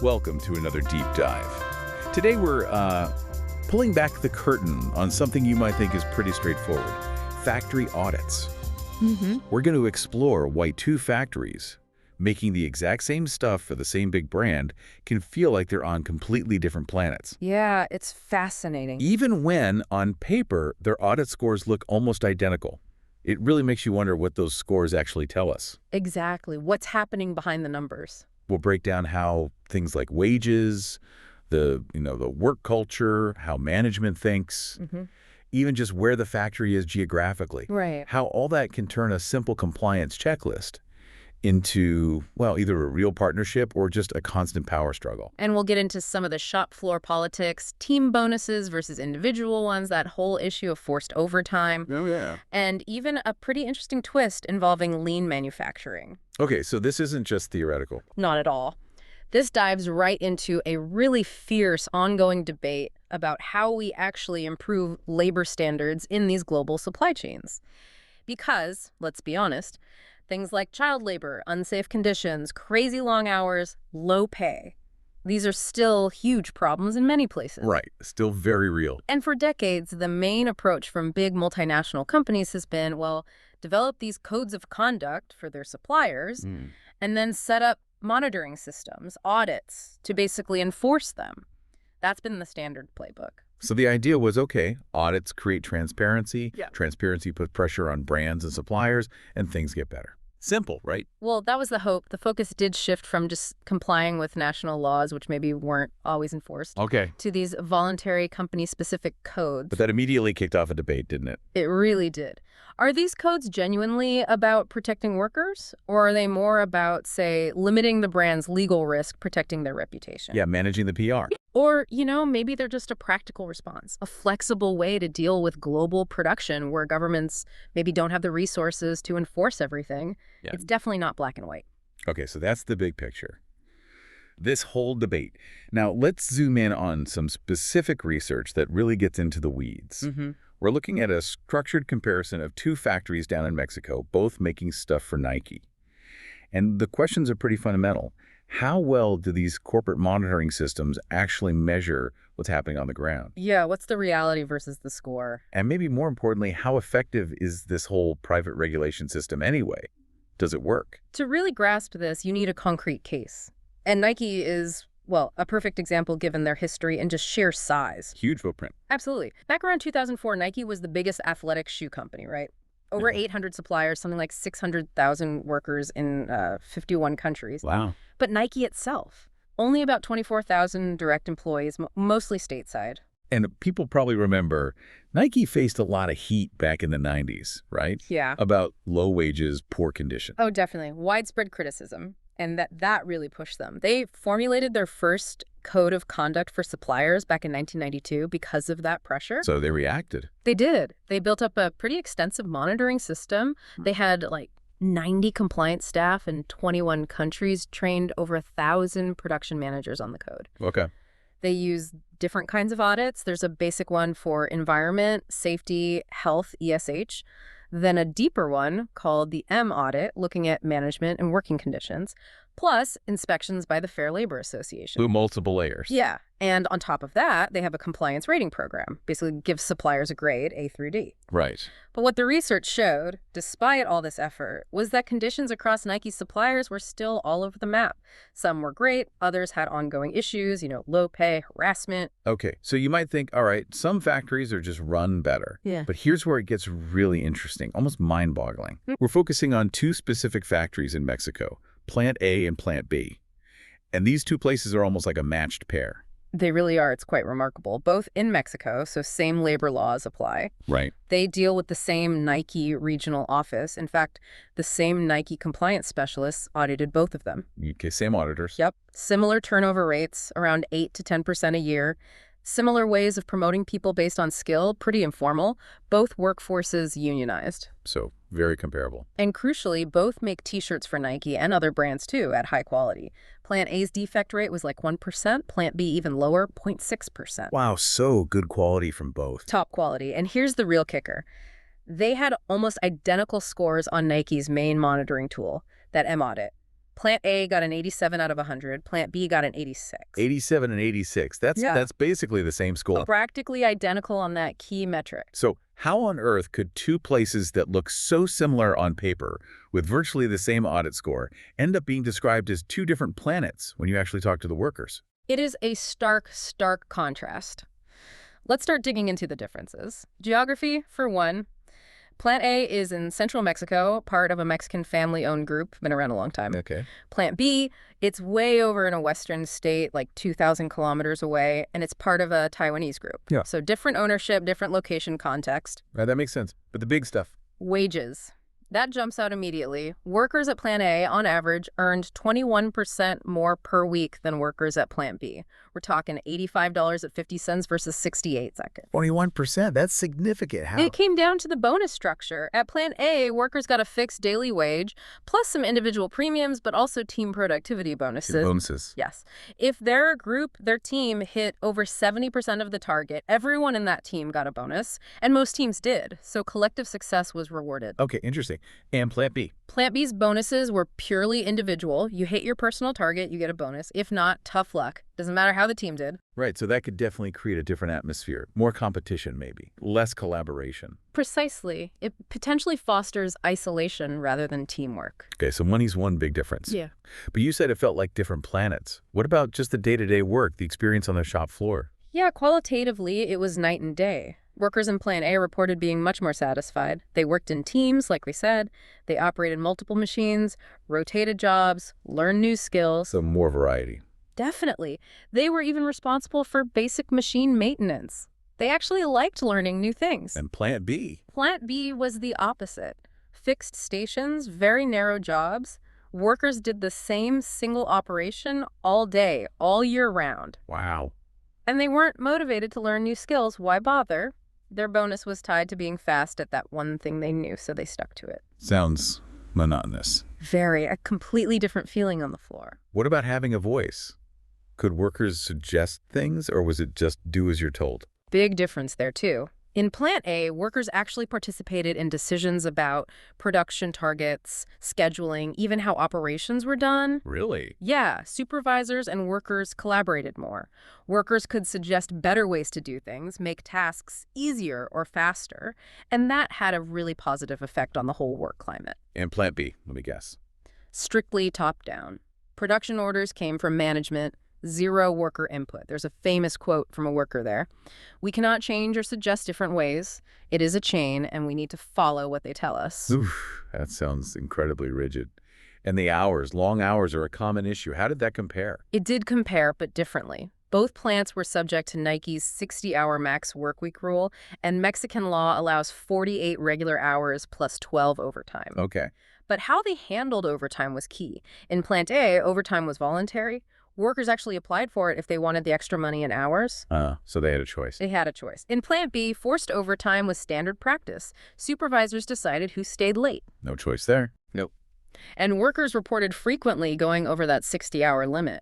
Welcome to another deep dive. Today we're pulling back the curtain on something you might think is pretty straightforward: factory audits. We're going to explore why two factories making the exact same stuff for the same big brand can feel like they're on completely different planets. Yeah, it's fascinating. Even when, on paper, their audit scores look almost identical. It really makes you wonder what those scores actually tell us. Exactly. What's happening behind the numbers? We'll break down how things like wages, the work culture, how management thinks, even just where the factory is geographically. Right. How all that can turn a simple compliance checklist into, well, either a real partnership or just a constant power struggle. And we'll get into some of the shop floor politics, team bonuses versus individual ones, that whole issue of forced overtime. Oh, yeah. And even a pretty interesting twist involving lean manufacturing. Okay, so this isn't just theoretical. Not at all. This dives right into a really fierce ongoing debate about how we actually improve labor standards in these global supply chains. Because, let's be honest, things like child labor, unsafe conditions, crazy long hours, low pay. These are still huge problems in many places. Right, still very real. And for decades, the main approach from big multinational companies has been, well, develop these codes of conduct for their suppliers and then set up monitoring systems, audits, to basically enforce them. That's been the standard playbook. So the idea was, okay, audits create transparency, Yeah. transparency puts pressure on brands and suppliers, and things get better. Simple, right? Well, that was the hope. The focus did shift from just complying with national laws, which maybe weren't always enforced, Okay. to these voluntary company-specific codes. But that immediately kicked off a debate, didn't it? It really did. Are these codes genuinely about protecting workers, or are they more about, say, limiting the brand's legal risk, protecting their reputation? Yeah, managing the PR. Or, maybe they're just a practical response, a flexible way to deal with global production where governments maybe don't have the resources to enforce everything. Yeah. It's definitely not black and white. Okay, so that's the big picture. This whole debate. Now, let's zoom in on some specific research that really gets into the weeds. We're looking at a structured comparison of two factories down in Mexico, both making stuff for Nike. And the questions are pretty fundamental. How well do these corporate monitoring systems actually measure what's happening on the ground? Yeah, what's the reality versus the score? And maybe more importantly, how effective is this whole private regulation system anyway? Does it work? To really grasp this, you need a concrete case. And Nike is, well, a perfect example given their history and just sheer size. Huge footprint. Absolutely. Back around 2004, Nike was the biggest athletic shoe company, right? Over 800 suppliers, something like 600,000 workers in 51 countries. Wow. But Nike itself, only about 24,000 direct employees, mostly stateside. And people probably remember Nike faced a lot of heat back in the 90s, right? Yeah. About low wages, poor condition. Oh, definitely. Widespread criticism. And that really pushed them. They formulated their first code of conduct for suppliers back in 1992 because of that pressure. So they reacted. They did. They built up a pretty extensive monitoring system. They had like 90 compliance staff in 21 countries, trained over 1,000 production managers on the code. Okay. They use different kinds of audits. There's a basic one for environment, safety, health, ESH. Then a deeper one called the M audit, looking at management and working conditions, plus inspections by the Fair Labor Association. Blew multiple layers. Yeah. And on top of that, they have a compliance rating program, basically gives suppliers a grade, A through D. Right. But what the research showed, despite all this effort, was that conditions across Nike's suppliers were still all over the map. Some were great, others had ongoing issues, low pay, harassment. Okay, so you might think, all right, some factories are just run better. Yeah. But here's where it gets really interesting, almost mind-boggling. We're focusing on two specific factories in Mexico, Plant A and Plant B. And these two places are almost like a matched pair. They really are. It's quite remarkable. Both in Mexico, so same labor laws apply. Right. They deal with the same Nike regional office. In fact, the same Nike compliance specialists audited both of them. Okay, same auditors. Yep. Similar turnover rates, around 8 to 10% a year. Similar ways of promoting people based on skill, pretty informal. Both workforces unionized. So very comparable. And crucially, both make T-shirts for Nike and other brands too at high quality. Plant A's defect rate was like 1%, Plant B even lower, 0.6%. Wow, so good quality from both. Top quality. And here's the real kicker. They had almost identical scores on Nike's main monitoring tool, that M audit. Plant A got an 87 out of 100. Plant B got an 86. 87 and 86. That's basically the same score. Practically identical on that key metric. So how on earth could two places that look so similar on paper with virtually the same audit score end up being described as two different planets when you actually talk to the workers? It is a stark, stark contrast. Let's start digging into the differences. Geography, for one. Plant A is in central Mexico, part of a Mexican family-owned group, been around a long time. Okay. Plant B, it's way over in a western state, like 2,000 kilometers away, and it's part of a Taiwanese group. Yeah. So different ownership, different location context. Right, that makes sense. But the big stuff. Wages. That jumps out immediately. Workers at Plant A, on average, earned 21% more per week than workers at Plant B. We're talking $85.50 versus 68 seconds. 21%? That's significant. How? It came down to the bonus structure. At Plant A, workers got a fixed daily wage, plus some individual premiums, but also team productivity bonuses. Bonuses. Yes. If their group, their team, hit over 70% of the target, everyone in that team got a bonus, and most teams did. So collective success was rewarded. Okay, interesting. And Plant B? Plant B's bonuses were purely individual. You hit your personal target, you get a bonus. If not, tough luck. Doesn't matter how the team did. Right, so that could definitely create a different atmosphere. More competition, maybe. Less collaboration. Precisely. It potentially fosters isolation rather than teamwork. Okay, so money's one big difference. Yeah. But you said it felt like different planets. What about just the day-to-day work, the experience on the shop floor? Yeah, qualitatively, it was night and day. Workers in Plant A reported being much more satisfied. They worked in teams, like we said. They operated multiple machines, rotated jobs, learned new skills. So more variety. Definitely. They were even responsible for basic machine maintenance. They actually liked learning new things. And Plant B? Plant B was the opposite. Fixed stations, very narrow jobs. Workers did the same single operation all day, all year round. Wow. And they weren't motivated to learn new skills. Why bother? Their bonus was tied to being fast at that one thing they knew, so they stuck to it. Sounds monotonous. Very. A completely different feeling on the floor. What about having a voice? Could workers suggest things, or was it just do as you're told? Big difference there, too. In Plant A, workers actually participated in decisions about production targets, scheduling, even how operations were done. Really? Yeah, supervisors and workers collaborated more. Workers could suggest better ways to do things, make tasks easier or faster, and that had a really positive effect on the whole work climate. And Plant B, let me guess. Strictly top-down. Production orders came from management. Zero worker input. There's a famous quote from a worker there. We cannot change or suggest different ways. It is a chain, and we need to follow what they tell us. Oof, that sounds incredibly rigid. And the hours, long hours, are a common issue. How did that compare? It did compare, but differently. Both plants were subject to Nike's 60-hour max workweek rule, and Mexican law allows 48 regular hours plus 12 overtime. Okay. But how they handled overtime was key. In Plant A, overtime was voluntary. Workers actually applied for it if they wanted the extra money and hours. So they had a choice. They had a choice. In Plant B, forced overtime was standard practice. Supervisors decided who stayed late. No choice there. Nope. And workers reported frequently going over that 60-hour limit,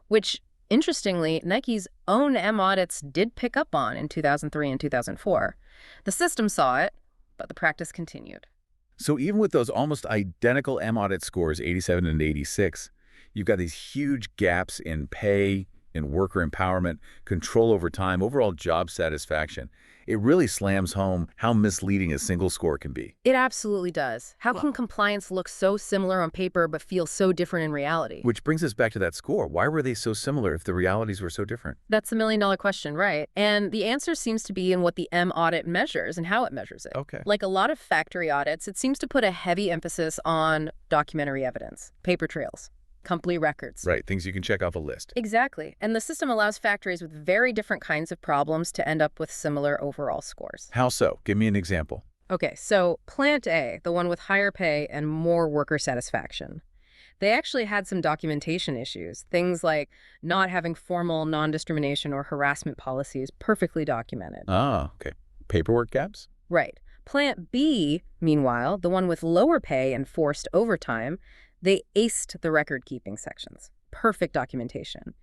which, interestingly, Nike's own M audits did pick up on in 2003 and 2004. The system saw it, but the practice continued. So even with those almost identical M audit scores, 87 and 86, you've got these huge gaps in pay, in worker empowerment, control over time, overall job satisfaction. It really slams home how misleading a single score can be. It absolutely does. How can compliance look so similar on paper but feel so different in reality? Which brings us back to that score. Why were they so similar if the realities were so different? That's the million-dollar question, right? And the answer seems to be in what the M audit measures and how it measures it. Okay. Like a lot of factory audits, it seems to put a heavy emphasis on documentary evidence, paper trails, company records. Right, things you can check off a list. Exactly. And the system allows factories with very different kinds of problems to end up with similar overall scores. How so? Give me an example. Okay, so Plant A, the one with higher pay and more worker satisfaction, they actually had some documentation issues. Things like not having formal non-discrimination or harassment policies perfectly documented. Ah, okay. Paperwork gaps? Right. Plant B, meanwhile, the one with lower pay and forced overtime, they aced the record-keeping sections. Perfect documentation.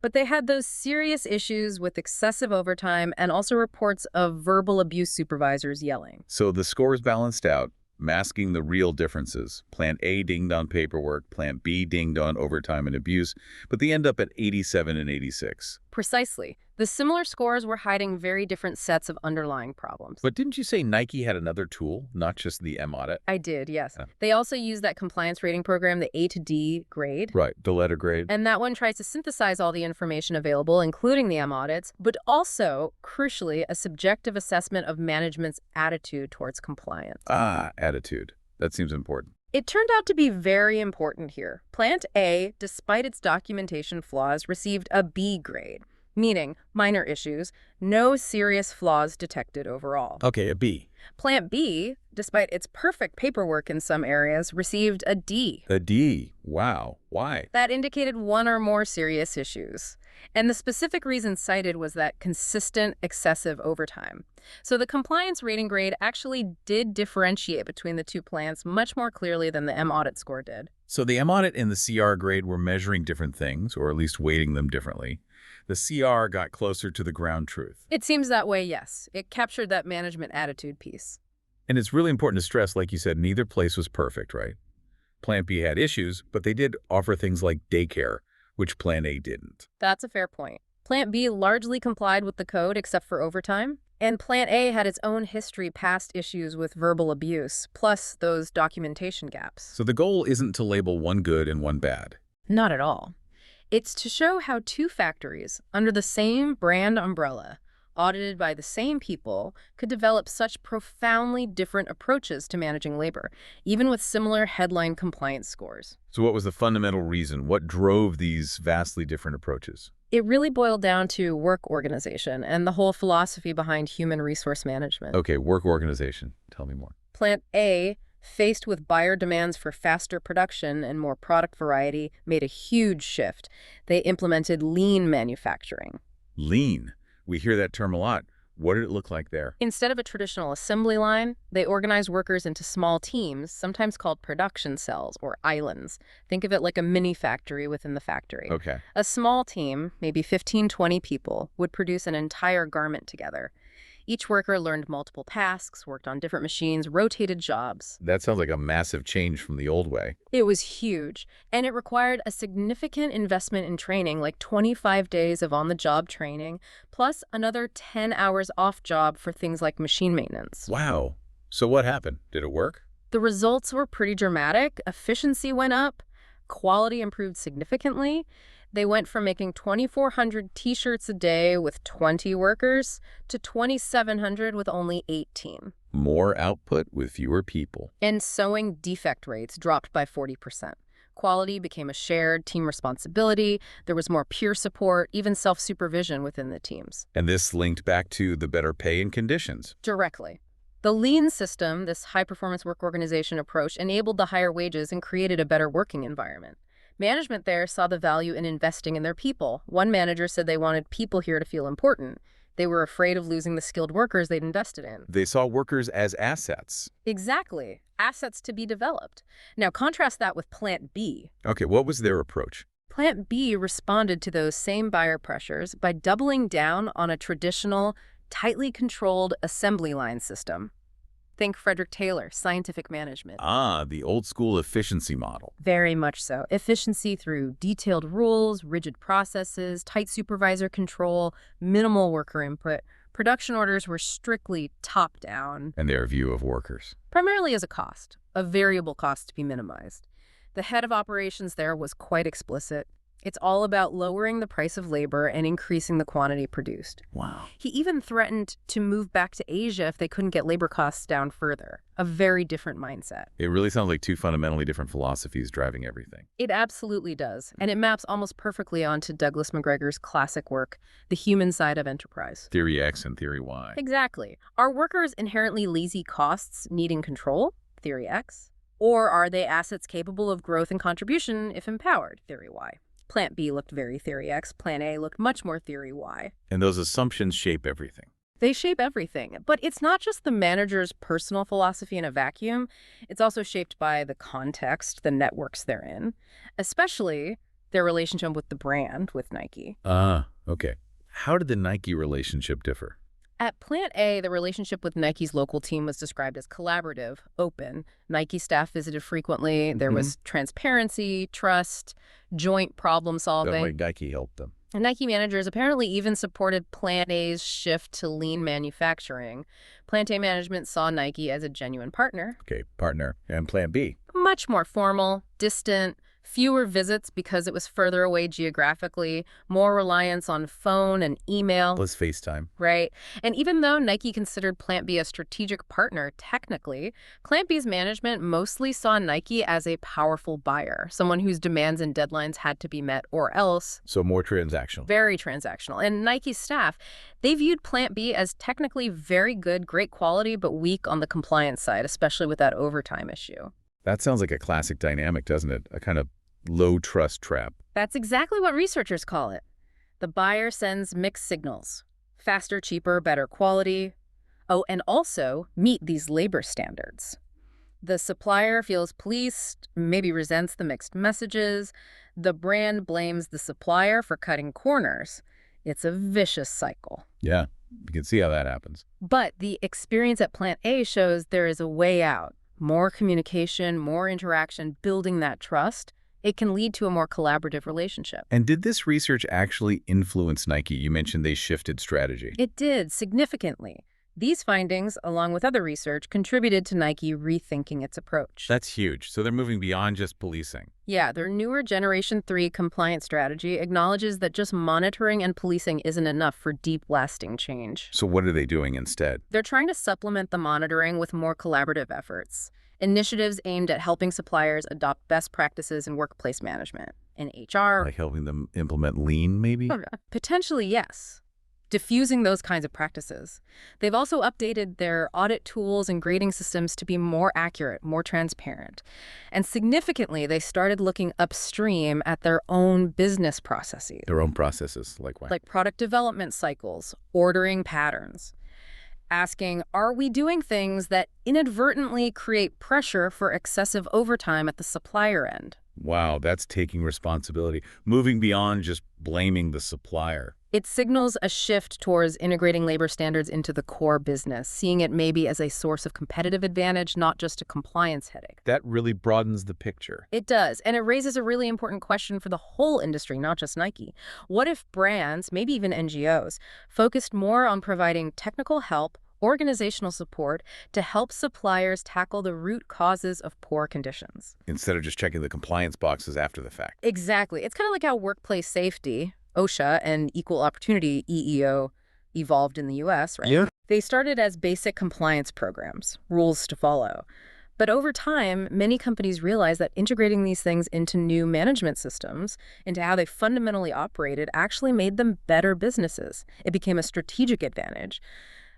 But they had those serious issues with excessive overtime and also reports of verbal abuse supervisors yelling. So the scores balanced out, masking the real differences. Plan A dinged on paperwork, Plan B dinged on overtime and abuse, but they end up at 87 and 86. Precisely. The similar scores were hiding very different sets of underlying problems. But didn't you say Nike had another tool, not just the M audit? I did, yes. Yeah. They also use that compliance rating program, the A to D grade. Right, the letter grade. And that one tries to synthesize all the information available, including the M audits, but also, crucially, a subjective assessment of management's attitude towards compliance. Ah, attitude. That seems important. It turned out to be very important here. Plant A, despite its documentation flaws, received a B grade, meaning minor issues, no serious flaws detected overall. Okay, a B. Plant B, despite its perfect paperwork in some areas, received a D. A D. Wow. Why? That indicated one or more serious issues. And the specific reason cited was that consistent, excessive overtime. So the compliance rating grade actually did differentiate between the two plants much more clearly than the M audit score did. So the M audit and the CR grade were measuring different things, or at least weighting them differently. The CR got closer to the ground truth. It seems that way, yes. It captured that management attitude piece. And it's really important to stress, like you said, neither place was perfect, right? Plan B had issues, but they did offer things like daycare, which Plan A didn't. That's a fair point. Plant B largely complied with the code except for overtime, and Plant A had its own history past issues with verbal abuse, plus those documentation gaps. So the goal isn't to label one good and one bad. Not at all. It's to show how two factories, under the same brand umbrella, audited by the same people, could develop such profoundly different approaches to managing labor, even with similar headline compliance scores. So what was the fundamental reason? What drove these vastly different approaches? It really boiled down to work organization and the whole philosophy behind human resource management. Okay, work organization. Tell me more. Plant A, faced with buyer demands for faster production and more product variety, made a huge shift. They implemented lean manufacturing. Lean. We hear that term a lot. What did it look like there? Instead of a traditional assembly line, they organized workers into small teams, sometimes called production cells or islands. Think of it like a mini factory within the factory. Okay. A small team, maybe 15, 20 people, would produce an entire garment together. Each worker learned multiple tasks, worked on different machines, rotated jobs. That sounds like a massive change from the old way. It was huge, and it required a significant investment in training, like 25 days of on-the-job training, plus another 10 hours off-job for things like machine maintenance. Wow. So what happened? Did it work? The results were pretty dramatic. Efficiency went up, quality improved significantly. They went from making 2,400 t-shirts a day with 20 workers to 2,700 with only 18. More output with fewer people. And sewing defect rates dropped by 40%. Quality became a shared team responsibility. There was more peer support, even self-supervision within the teams. And this linked back to the better pay and conditions. Directly. The lean system, this high-performance work organization approach, enabled the higher wages and created a better working environment. Management there saw the value in investing in their people. One manager said they wanted people here to feel important. They were afraid of losing the skilled workers they'd invested in. They saw workers as assets. Exactly. Assets to be developed. Now contrast that with Plant B. Okay, what was their approach? Plant B responded to those same buyer pressures by doubling down on a traditional, tightly controlled assembly line system. Think Frederick Taylor, scientific management. Ah, the old school efficiency model. Very much so. Efficiency through detailed rules, rigid processes, tight supervisor control, minimal worker input. Production orders were strictly top-down. And their view of workers. Primarily as a cost, a variable cost to be minimized. The head of operations there was quite explicit. It's all about lowering the price of labor and increasing the quantity produced. Wow. He even threatened to move back to Asia if they couldn't get labor costs down further. A very different mindset. It really sounds like two fundamentally different philosophies driving everything. It absolutely does. And it maps almost perfectly onto Douglas McGregor's classic work, The Human Side of Enterprise. Theory X and Theory Y. Exactly. Are workers inherently lazy costs needing control? Theory X. Or are they assets capable of growth and contribution if empowered? Theory Y. Plant B looked very Theory X. Plan A looked much more Theory Y. And those assumptions shape everything. They shape everything. But it's not just the manager's personal philosophy in a vacuum. It's also shaped by the context, the networks they're in, especially their relationship with the brand, with Nike. Ah, okay. How did the Nike relationship differ? At Plant A, the relationship with Nike's local team was described as collaborative, open. Nike staff visited frequently. There was transparency, trust, joint problem Don't solving. like Nike helped them. And Nike managers apparently even supported Plant A's shift to lean manufacturing. Plant A management saw Nike as a genuine partner. Okay, partner. And Plan B. Much more formal, distant, fewer visits because it was further away geographically, more reliance on phone and email. Let's FaceTime. Right. And even though Nike considered Plant B a strategic partner, technically, Plant B's management mostly saw Nike as a powerful buyer, someone whose demands and deadlines had to be met or else. So more transactional. Very transactional. And Nike's staff, they viewed Plant B as technically very good, great quality, but weak on the compliance side, especially with that overtime issue. That sounds like a classic dynamic, doesn't it? A kind of low trust trap. That's exactly what researchers call it. The buyer sends mixed signals. Faster, cheaper, better quality. Oh, and also meet these labor standards. The supplier feels policed, maybe resents the mixed messages. The brand blames the supplier for cutting corners. It's a vicious cycle. Yeah, you can see how that happens. But the experience at Plant A shows there is a way out. More communication, more interaction, building that trust. It can lead to a more collaborative relationship. And did this research actually influence Nike? You mentioned they shifted strategy. It did, significantly. These findings, along with other research, contributed to Nike rethinking its approach. That's huge. So they're moving beyond just policing. Yeah, their newer Generation 3 compliance strategy acknowledges that just monitoring and policing isn't enough for deep, lasting change. So what are they doing instead? They're trying to supplement the monitoring with more collaborative efforts. Initiatives aimed at helping suppliers adopt best practices in workplace management. In HR... Like helping them implement lean, maybe? Potentially, yes. Diffusing those kinds of practices. They've also updated their audit tools and grading systems to be more accurate, more transparent. And significantly, they started looking upstream at their own business processes. Their own processes, like what? Like product development cycles, ordering patterns. Asking, are we doing things that inadvertently create pressure for excessive overtime at the supplier end? Wow, that's taking responsibility. Moving beyond just blaming the supplier. It signals a shift towards integrating labor standards into the core business, seeing it maybe as a source of competitive advantage, not just a compliance headache. That really broadens the picture. It does, and it raises a really important question for the whole industry, not just Nike. What if brands, maybe even NGOs, focused more on providing technical help, organizational support to help suppliers tackle the root causes of poor conditions? Instead of just checking the compliance boxes after the fact. Exactly. It's kind of like how workplace safety, OSHA, and Equal Opportunity, EEO, evolved in the U.S., right? Yeah. They started as basic compliance programs, rules to follow. But over time, many companies realized that integrating these things into new management systems, into how they fundamentally operated, actually made them better businesses. It became a strategic advantage.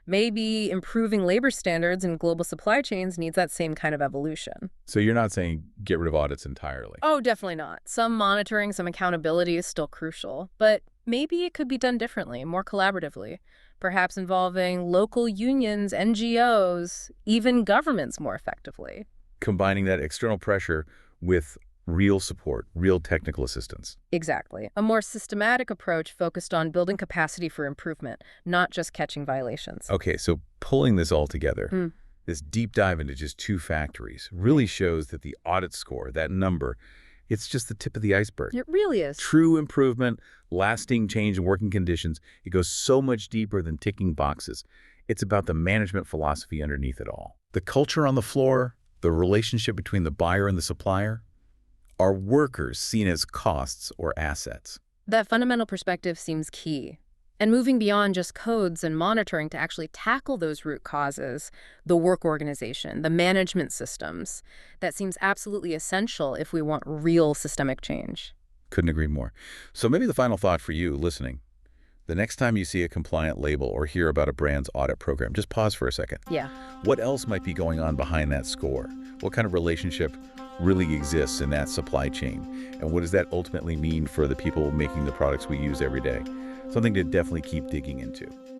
Maybe improving labor standards in global supply chains needs that same kind of evolution. So you're not saying get rid of audits entirely? Oh, definitely not. Some monitoring, some accountability is still crucial, but maybe it could be done differently, more collaboratively, perhaps involving local unions, NGOs, even governments more effectively. Combining that external pressure with real support, real technical assistance. Exactly. A more systematic approach focused on building capacity for improvement, not just catching violations. Okay, so pulling this all together, this deep dive into just two factories really shows that the audit score, that number, it's just the tip of the iceberg. It really is. True improvement, lasting change in working conditions, it goes so much deeper than ticking boxes. It's about the management philosophy underneath it all. The culture on the floor, the relationship between the buyer and the supplier. Are workers seen as costs or assets? That fundamental perspective seems key. And moving beyond just codes and monitoring to actually tackle those root causes, the work organization, the management systems, that seems absolutely essential if we want real systemic change. Couldn't agree more. So maybe the final thought for you listening, the next time you see a compliant label or hear about a brand's audit program, just pause for a second. Yeah. What else might be going on behind that score? What kind of relationship really exists in that supply chain? And what does that ultimately mean for the people making the products we use every day? Something to definitely keep digging into.